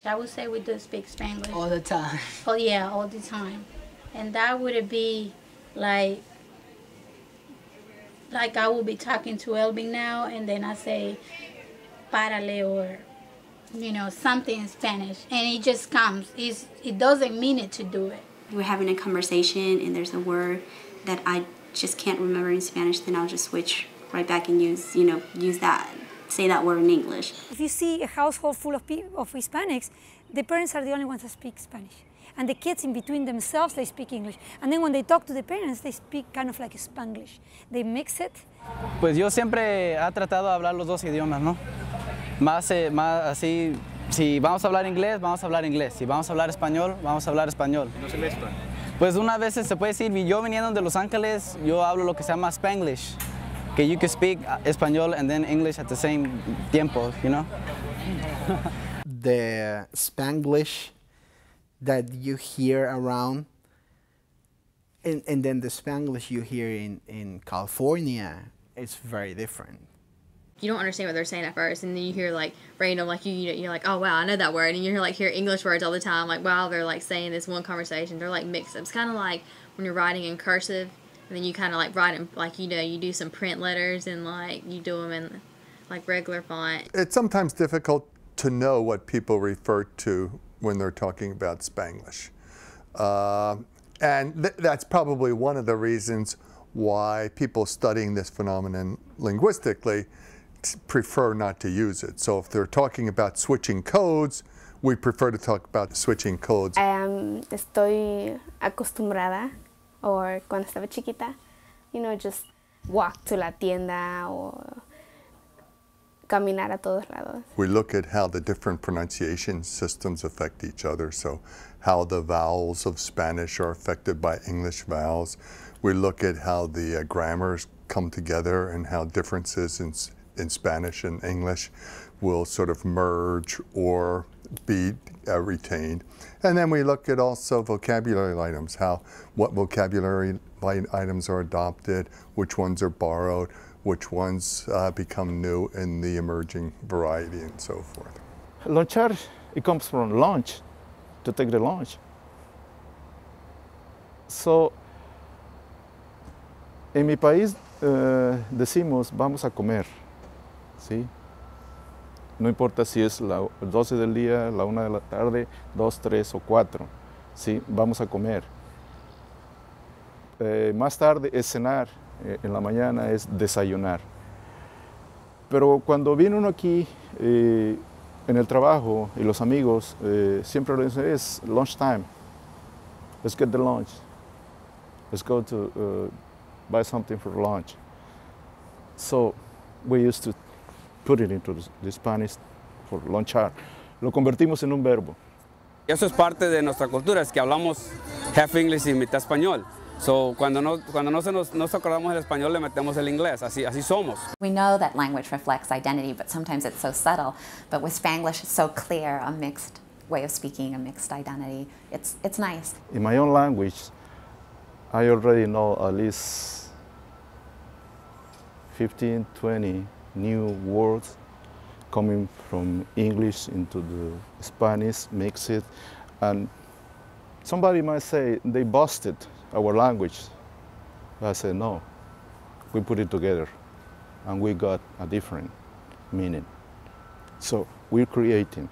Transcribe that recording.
I would say we do speak Spanglish. All the time. Oh yeah, all the time. And that would be like I will be talking to Elvin now, and then I say "párale" or something in Spanish, and it just comes. It doesn't mean it to do it. We're having a conversation, and there's a word that I just can't remember in Spanish. Then I'll just switch right back and use that, say that word in English. If you see a household full of Hispanics, the parents are the only ones that speak Spanish. And the kids in between themselves, they speak English. And then when they talk to the parents, they speak kind of like Spanglish. They mix it. Pues yo siempre he tratado de hablar los dos idiomas, ¿no? Más así, si vamos a hablar inglés, vamos a hablar inglés. Si vamos a hablar español, vamos a hablar español. ¿No se mezclan? Pues unas veces se puede decir, yo viniendo de Los Ángeles, yo hablo lo que se llama Spanglish. Que you can speak español and then English at the same tiempo, you know? The Spanglish that you hear around, and then the Spanglish you hear in California, it's very different. You don't understand what they're saying at first, and then you hear like random, like you're like, oh wow, I know that word, and you hear English words all the time, like wow, they're like saying this one conversation, they're like mixed up. It's kind of like when you're writing in cursive, and then you kind of like write them, like you do some print letters, and like you do them in like regular font. It's sometimes difficult to know what people refer to when they're talking about Spanglish. And that's probably one of the reasons why people studying this phenomenon linguistically prefer not to use it. So if they're talking about switching codes, we prefer to talk about switching codes. Estoy acostumbrada, or cuando estaba chiquita, just walk to la tienda or caminar a todos lados. We look at how the different pronunciation systems affect each other, so how the vowels of Spanish are affected by English vowels. We look at how the grammars come together and how differences in Spanish and English will sort of merge or be retained. And then we look at also vocabulary items, what vocabulary items are adopted, which ones are borrowed, which ones become new in the emerging variety, and so forth. Lonchar, it comes from lunch, to take the lunch. So, en mi país decimos vamos a comer, ¿sí? No importa si es las 12 del día, la 1 de la tarde, 2, 3 o 4, ¿sí? Vamos a comer. Más tarde es cenar. En la mañana es desayunar. Pero cuando viene uno aquí en el trabajo y los amigos, siempre lo dicen, es lunch time. Let's get the lunch. Let's go to buy something for lunch. So we used to put it into the Spanish for lunchar. Lo convertimos en un verbo. Eso es parte de nuestra cultura, es que hablamos half English y mitad español. So, cuando no nos acordamos del español, le metemos el inglés. Así somos. We know that language reflects identity, but sometimes it's so subtle. But with Spanglish, it's so clear, a mixed way of speaking, a mixed identity. It's nice. In my own language, I already know at least 15, 20 new words coming from English into the Spanish, mix it. And somebody might say they busted our language. I said, no, we put it together and we got a different meaning. So we're creating